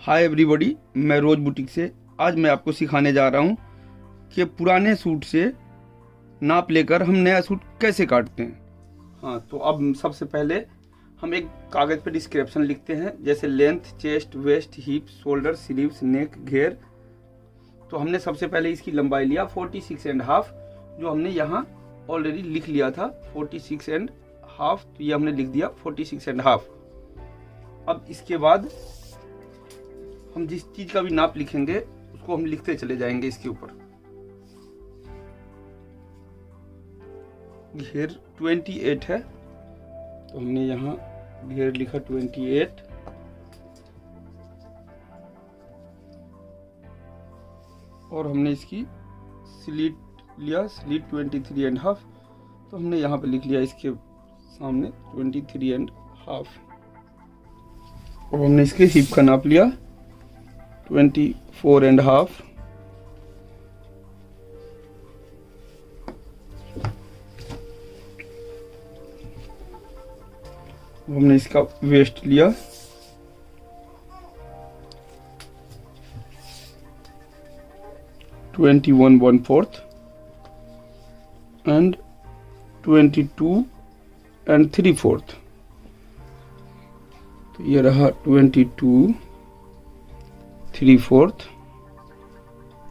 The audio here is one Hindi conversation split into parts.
हाय एवरीबॉडी, मैं रोज बुटीक से आज मैं आपको सिखाने जा रहा हूँ कि पुराने सूट से नाप लेकर हम नया सूट कैसे काटते हैं। हाँ, तो अब सबसे पहले हम एक कागज़ पे डिस्क्रिप्शन लिखते हैं, जैसे length, chest, waist, hip, shoulder, sleeves, neck, घेर। तो हमने सबसे पहले इसकी लंबाई लिया 46.5, जो हमने यहाँ ऑलरेडी लिख लिया था 46.5, तो ये हमने लिख दिया 46.5। अब इसके बाद हम जिस चीज का भी नाप लिखेंगे उसको हम लिखते चले जाएंगे इसके ऊपर। घेर 28 है, तो हमने यहाँ घेर लिखा 28। और हमने इसकी स्लीट लिया, स्लीट 23.5, तो हमने यहाँ पे लिख लिया इसके सामने 23.5। और हमने इसके हिप का नाप लिया 24.5। हमने इसका वेस्ट लिया 21/4 एंड 22 3/4। तो ये रहा 22 3/4,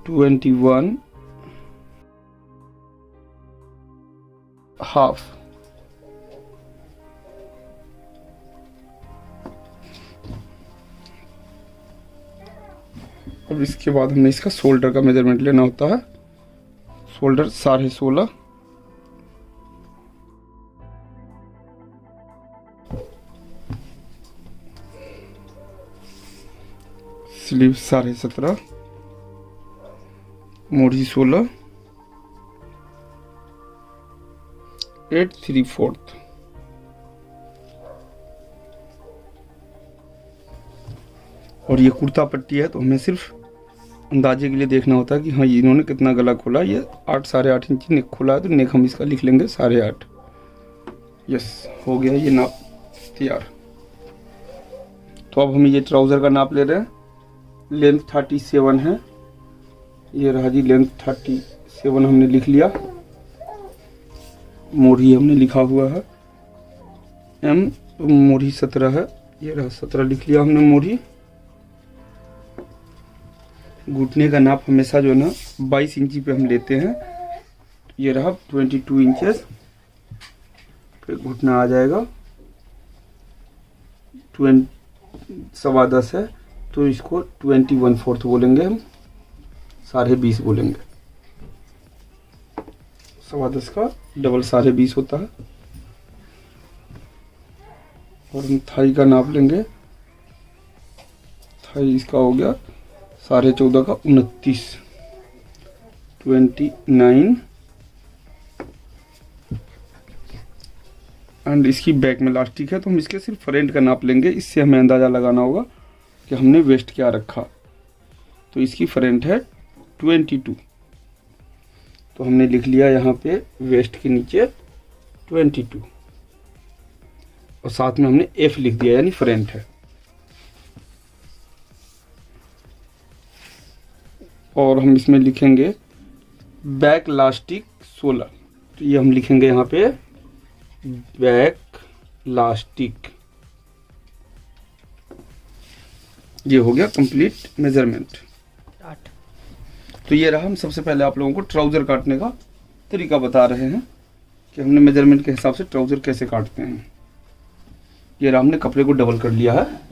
21.5। अब इसके बाद हमने इसका शोल्डर का मेजरमेंट लेना होता है। Shoulder 16.5, sleeve 17.5, मोढ़ी 16, 8 3/4। और ये कुर्ता पट्टी है, तो हमें सिर्फ अंदाजे के लिए देखना होता है कि हाँ इन्होंने कितना गला खोला। ये 8 8.5 इंच नेक खोला है, तो नेक हम इसका लिख लेंगे 8.5। यस, हो गया ये नाप तैयार। तो अब हम ये ट्राउज़र का नाप ले रहे हैं। लेंथ 37 है, ये रहा जी लेंथ 37 हमने लिख लिया। मोढ़ी हमने लिखा हुआ है एम, मोढ़ी 17 है, ये रहा 17 लिख लिया हमने मोढ़ी। घुटने का नाप हमेशा जो है ना 22 इंची पे हम लेते हैं, ये रहा 22 इंचेस पे घुटना आ जाएगा। 10.25 है, तो इसको 21/4 बोलेंगे हम, 20.5 बोलेंगे। 10.25 का डबल 20.5 होता है। और हम थाई का नाप लेंगे। थाई इसका हो गया 14.5 का 29, 29। एंड इसकी बैक में इलास्टिक है, तो हम इसके सिर्फ फ्रंट का नाप लेंगे। इससे हमें अंदाज़ा लगाना होगा कि हमने वेस्ट क्या रखा। तो इसकी फ्रंट है 22, तो हमने लिख लिया यहाँ पे वेस्ट के नीचे 22, और साथ में हमने F लिख दिया, यानी फ्रंट है। और हम इसमें लिखेंगे बैक इलास्टिक 16, तो ये हम लिखेंगे यहाँ पे बैक इलास्टिक। ये हो गया कंप्लीट मेजरमेंट। तो ये रहा, हम सबसे पहले आप लोगों को ट्राउज़र काटने का तरीका बता रहे हैं कि हमने मेजरमेंट के हिसाब से ट्राउज़र कैसे काटते हैं। ये रहा, हमने कपड़े को डबल कर लिया है।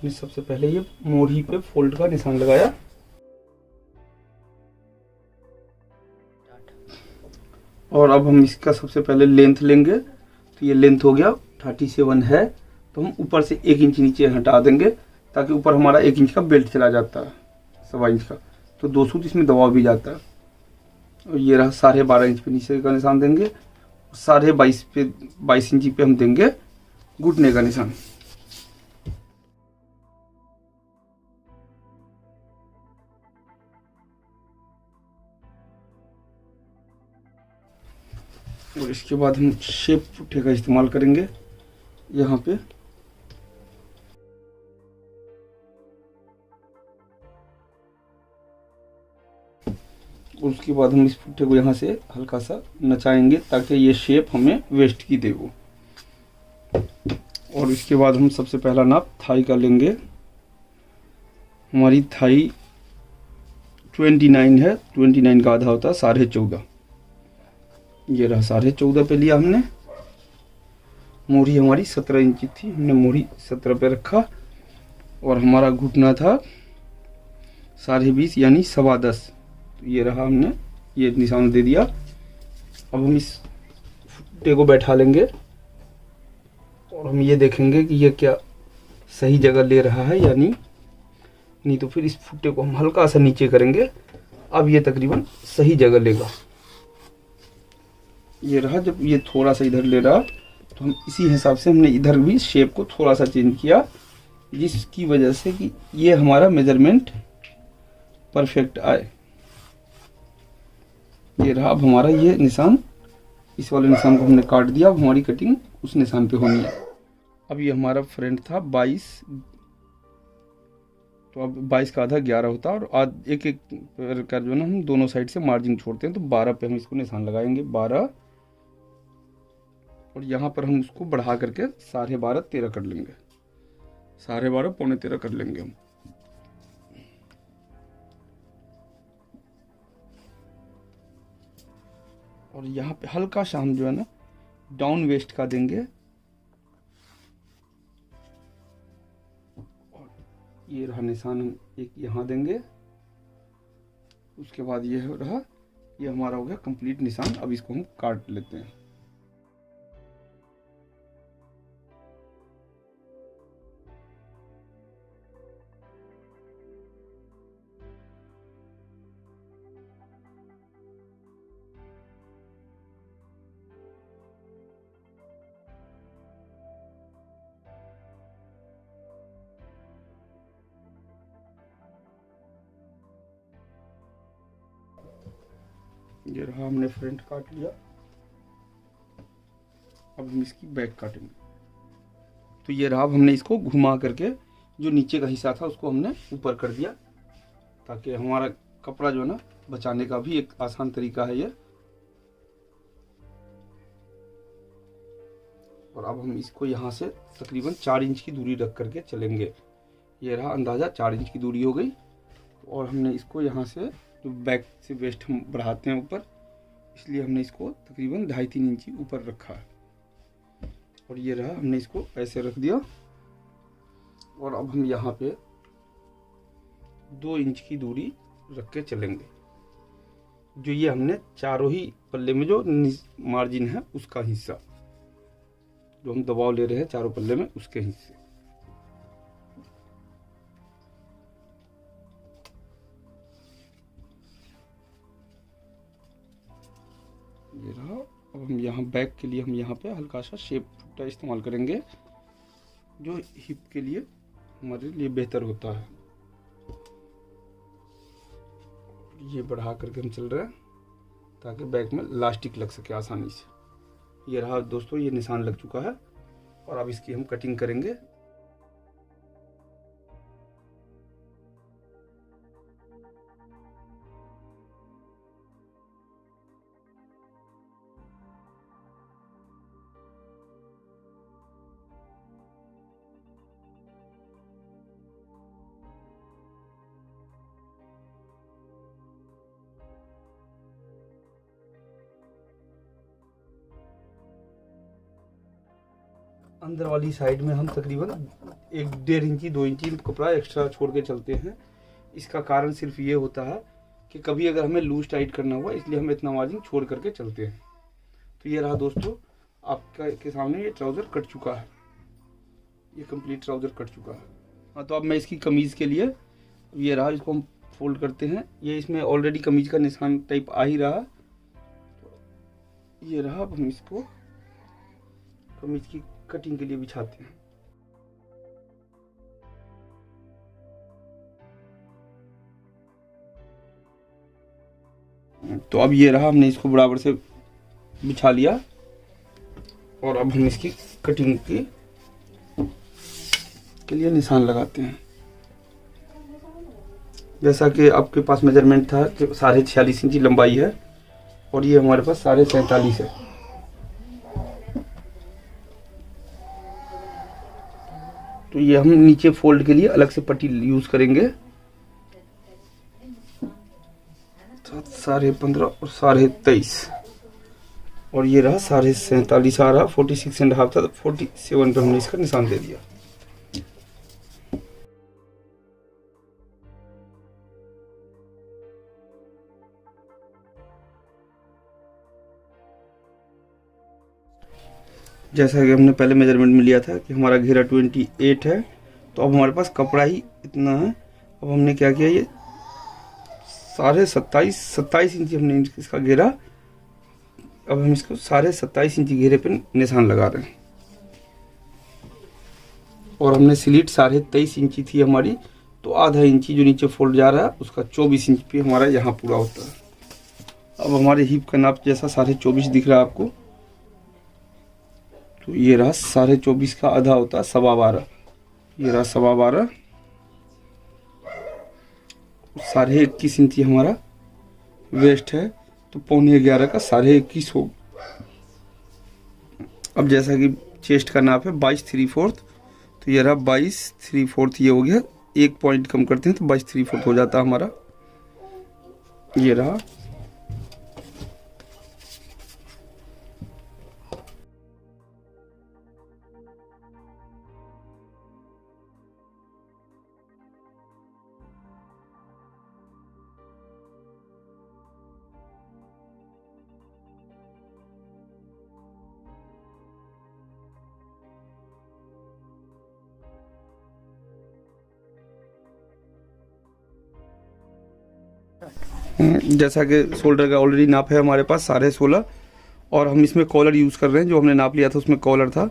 सबसे पहले ये मोढ़ी पे फोल्ड का निशान लगाया। और अब हम इसका सबसे पहले लेंथ लेंगे। तो ये लेंथ हो गया 37 है, तो हम ऊपर से 1 इंच नीचे हटा देंगे, ताकि ऊपर हमारा 1 इंच का बेल्ट चला जाता है, 1.25 इंच का, तो 2 सूत इसमें दबाव भी जाता है। और ये रहा 12.5 इंच पे नीचे का निशान देंगे। 22 इंची पे हम देंगे घुटने का निशान। और इसके बाद हम शेप पुट्ठे का इस्तेमाल करेंगे यहाँ पे। और उसके बाद हम इस पुट्ठे को यहाँ से हल्का सा नचाएंगे ताकि ये शेप हमें वेस्ट की दे वो। और इसके बाद हम सबसे पहला नाप थाई का लेंगे। हमारी थाई 29 है, 29 का आधा होता है 14.5। ये रहा 14.5 पे लिया हमने। मोरी हमारी 17 इंच थी, हमने मोरी 17 पे रखा। और हमारा घुटना था 20.5 यानी 10.15। तो ये रहा, हमने ये निशान दे दिया। अब हम इस फुट्टे को बैठा लेंगे और हम ये देखेंगे कि ये क्या सही जगह ले रहा है या नहीं तो फिर इस फुट्टे को हम हल्का सा नीचे करेंगे। अब ये तकरीबन सही जगह लेगा। ये रहा, जब ये थोड़ा सा इधर ले रहा तो हम इसी हिसाब से हमने इधर भी शेप को थोड़ा सा चेंज किया, जिसकी वजह से कि ये हमारा मेजरमेंट परफेक्ट आए। ये रहा, अब हमारा ये निशान, इस वाले निशान को हमने काट दिया। अब हमारी कटिंग उस निशान पे होनी है। अब ये हमारा फ्रंट था 22, तो अब 22 का आधा 11 होता है। और एक एक कर जो ना हम दोनों साइड से मार्जिन छोड़ते हैं, तो 12 पे हम इसको निशान लगाएंगे, 12। और यहाँ पर हम उसको बढ़ा करके 12.5 13 कर लेंगे, 12.5 पौने 13 कर लेंगे हम। और यहाँ पे हल्का सा हम जो है ना डाउन वेस्ट का देंगे। और ये रहा निशान, हम एक यहाँ देंगे। उसके बाद ये रहा, ये हमारा हो गया कंप्लीट निशान। अब इसको हम काट लेते हैं। ये रहा, हमने फ्रंट काट लिया। अब हम इसकी बैक काटेंगे। तो ये रहा, हमने इसको घुमा करके जो नीचे का हिस्सा था उसको हमने ऊपर कर दिया, ताकि हमारा कपड़ा जो है ना बचाने का भी एक आसान तरीका है ये। और अब हम इसको यहाँ से तकरीबन 4 इंच की दूरी रख करके चलेंगे। ये रहा अंदाज़ा 4 इंच की दूरी हो गई। और हमने इसको यहाँ से जो बैक से वेस्ट हम बढ़ाते हैं ऊपर, इसलिए हमने इसको तकरीबन 2.5-3 इंच ऊपर रखा है। और ये रहा, हमने इसको ऐसे रख दिया। और अब हम यहाँ पे 2 इंच की दूरी रख के चलेंगे। जो ये हमने चारों ही पल्ले में जो मार्जिन है उसका हिस्सा, जो हम दबाव ले रहे हैं चारों पल्ले में, उसके हिस्से। ये रहा। अब हम यहाँ बैक के लिए हम यहाँ पे हल्का सा शेप फुट्टा इस्तेमाल करेंगे, जो हिप के लिए हमारे लिए बेहतर होता है। ये बढ़ा करके हम चल रहे हैं ताकि बैक में इलास्टिक लग सके आसानी से। ये रहा दोस्तों, ये निशान लग चुका है। और अब इसकी हम कटिंग करेंगे। अंदर वाली साइड में हम तकरीबन 1-1.5 इंची 2 इंची कपड़ा एक्स्ट्रा छोड़ के चलते हैं। इसका कारण सिर्फ ये होता है कि कभी अगर हमें लूज टाइट करना हुआ, इसलिए हम इतना मार्जिन छोड़ करके चलते हैं। तो ये रहा दोस्तों, आपका के सामने ये ट्राउज़र कट चुका है, ये कंप्लीट ट्राउज़र कट चुका है। हाँ, तो अब मैं इसकी कमीज़ के लिए ये रहा, इसको हम फोल्ड करते हैं। ये इसमें ऑलरेडी कमीज़ का निशान टाइप आ ही रहा। ये रहा, अब हम इसको कमीज़ की कटिंग के लिए बिछाते हैं। तो अब ये रहा, हमने इसको बराबर से बिछा लिया। और अब हम इसकी कटिंग के लिए निशान लगाते हैं। जैसा कि आपके पास मेजरमेंट था कि 46.5 इंची लंबाई है और ये हमारे पास 47.5 है। तो ये हम नीचे फोल्ड के लिए अलग से पट्टी यूज करेंगे। 15.5 और 23.5 और ये रहा 47.5 आ रहा। 46.5 था तो 47 पे हमने इसका निशान दे दिया। जैसा कि हमने पहले मेजरमेंट में लिया था कि हमारा घेरा 28 है, तो अब हमारे पास कपड़ा ही इतना है। अब हमने क्या किया, ये 27.5 इंची हमने इसका घेरा, अब हम इसको 27.5 इंची घेरे पे निशान लगा रहे हैं। और हमने स्लिट 23.5 इंची थी हमारी, तो आधा इंची जो नीचे फोल्ड जा रहा है उसका 24 इंच पे हमारा यहाँ पूरा होता है। अब हमारे हिप का नाप जैसा 24.5 दिख रहा है आपको, तो ये रहा 24.5 का आधा होता है 12.25। ये रहा 12.25। 21.5 इंची हमारा वेस्ट है, तो 11.25 का 21.5 हो। अब जैसा कि चेस्ट का नाप है 22 3/4, तो ये रहा 22 3/4, ये हो गया। एक पॉइंट कम करते हैं तो 22 3/4 हो जाता है हमारा। ये रहा। जैसा कि शोल्डर का ऑलरेडी नाप है हमारे पास 16.5, और हम इसमें कॉलर यूज़ कर रहे हैं। जो हमने नाप लिया था उसमें कॉलर था,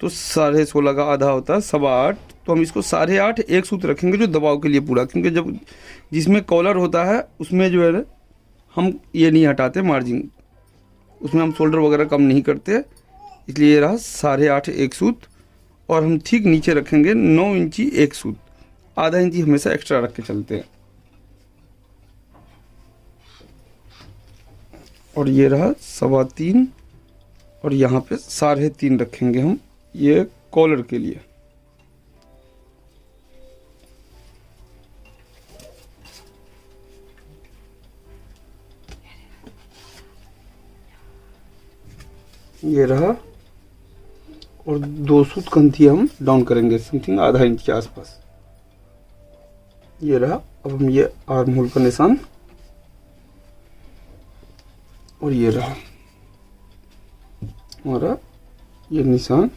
तो 16.5 का आधा होता है 8.25। तो हम इसको 8.5 एक सूत्र रखेंगे जो दबाव के लिए पूरा, क्योंकि जब जिसमें कॉलर होता है उसमें जो है ना हम ये नहीं हटाते मार्जिन, उसमें हम शोल्डर वगैरह कम नहीं करते, इसलिए ये रहा 8.5 एक सूत्र। और हम ठीक नीचे रखेंगे 9 इंची एक सूत्र, आधा इंची हमेशा एक्स्ट्रा रख के चलते हैं। और ये रहा 3.25, और यहाँ पे 3.5 रखेंगे हम ये कॉलर के लिए। ये रहा, और 2 सूत कंथी हम डाउन करेंगे समथिंग आधा इंच के आसपास। ये रहा। अब हम ये आर्म होल का निशान, और ये रहा हमारा ये निशान।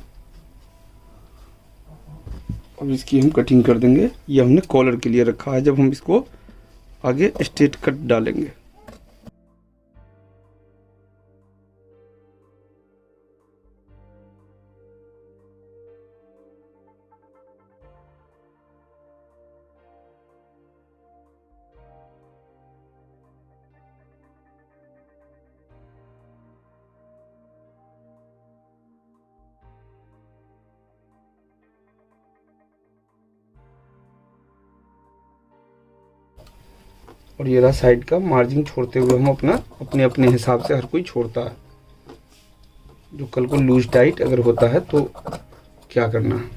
अब इसकी हम कटिंग कर देंगे। ये हमने कॉलर के लिए रखा है, जब हम इसको आगे स्ट्रेट कट डालेंगे। और ये रहा साइड का मार्जिन छोड़ते हुए हम अपने अपने हिसाब से हर कोई छोड़ता है। जो कल को लूज टाइट अगर होता है तो क्या करना है।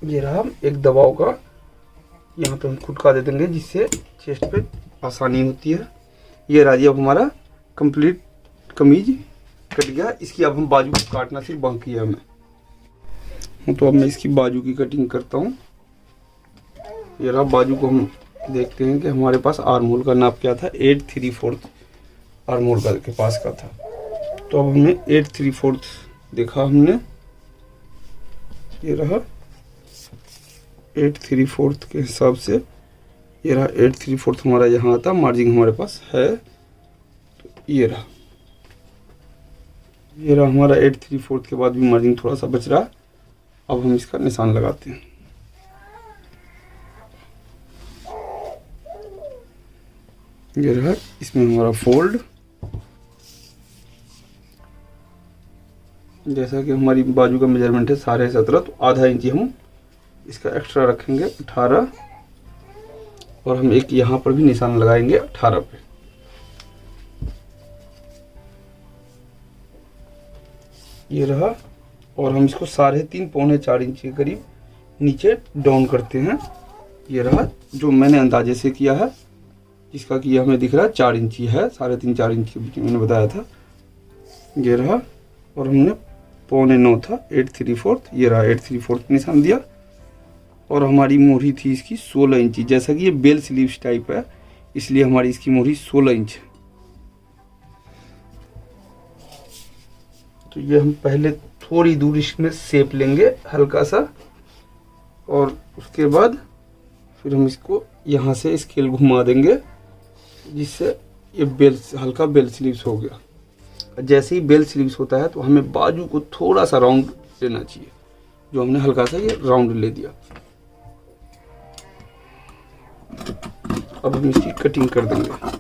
ये रहा एक दबाव का, यहाँ पे हम खुटका दे देंगे जिससे चेस्ट पे आसानी होती है। ये रहा जी, अब हमारा कंप्लीट कमीज कट गया। इसकी अब हम बाजू काटना सिर्फ बाकी है हमें। तो अब मैं इसकी बाजू की कटिंग करता हूँ। ये रहा बाजू को हम देखते हैं कि हमारे पास आर्म होल का नाप क्या था, 8 3/4 आर्म होल का के पास का था। तो अब हमने 8 3/4 देखा हमने। ये रहा, 8 3/4 के हिसाब से। ये रहा 8 3/4 हमारा यहाँ आता, मार्जिन हमारे पास है। तो ये रहा हमारा 8 3/4 के बाद भी मार्जिन थोड़ा सा बच रहा। अब हम इसका निशान लगाते हैं। ये रहा, इसमें हमारा फोल्ड। जैसा कि हमारी बाजू का मेजरमेंट है 17.5, तो आधा इंची हम इसका एक्स्ट्रा रखेंगे 18, और हम एक यहाँ पर भी निशान लगाएंगे 18 पे। ये रहा, और हम इसको 3.5 पौने 4 इंच के करीब नीचे डाउन करते हैं। ये रहा जो मैंने अंदाजे से किया है, जिसका कि हमें दिख रहा है 4 इंची है, 3.5 4 इंच के बीच में मैंने बताया था। ये रहा, और हमने 8.25 था, 8 3/4। ये रहा 8 3/4 निशान दिया, और हमारी मोहरी थी इसकी 16 इंची। जैसा कि ये बेल स्लीव्स टाइप है, इसलिए हमारी इसकी मोहरी 16 इंच है। तो ये हम पहले थोड़ी दूर इसमें शेप लेंगे हल्का सा, और उसके बाद फिर हम इसको यहाँ से स्केल घुमा देंगे, जिससे ये हल्का बेल स्लीव्स हो गया। जैसे ही बेल स्लीव्स होता है तो हमें बाजू को थोड़ा सा राउंड लेना चाहिए, जो हमने हल्का सा ये राउंड ले दिया। अब हम इसकी कटिंग कर देंगे।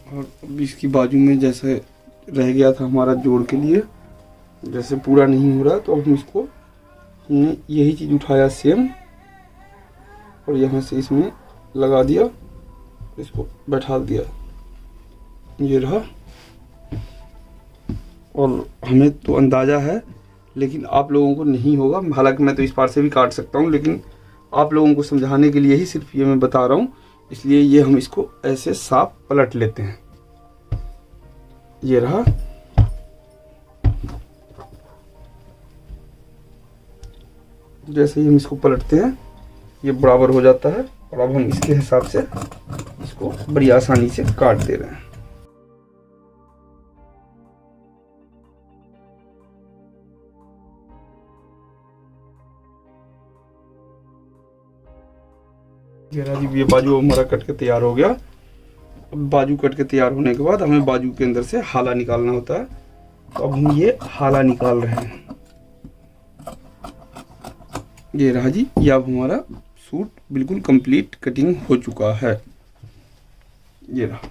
और अब इसकी बाजू में जैसे रह गया था हमारा जोड़ के लिए, जैसे पूरा नहीं हो रहा, तो अब हम इसको हमने यही चीज़ उठाया सेम, और यहाँ से इसमें लगा दिया, इसको बैठा दिया। ये रहा, और हमें तो अंदाज़ा है, लेकिन आप लोगों को नहीं होगा। हालांकि मैं तो इस पार से भी काट सकता हूँ, लेकिन आप लोगों को समझाने के लिए ही सिर्फ ये मैं बता रहा हूँ, इसलिए ये हम इसको ऐसे साफ पलट लेते हैं। ये रहा, जैसे ही हम इसको पलटते हैं ये बराबर हो जाता है, और अब हम इसके हिसाब से इसको बड़ी आसानी से काट दे रहे हैं। ये बाजू हमारा कट के तैयार हो गया। अब बाजू कट के तैयार होने के बाद हमें बाजू के अंदर से हाला निकालना होता है, तो अब हम ये हाला निकाल रहे हैं। ये रहा जी, ये अब हमारा सूट बिल्कुल कंप्लीट कटिंग हो चुका है। ये रहा।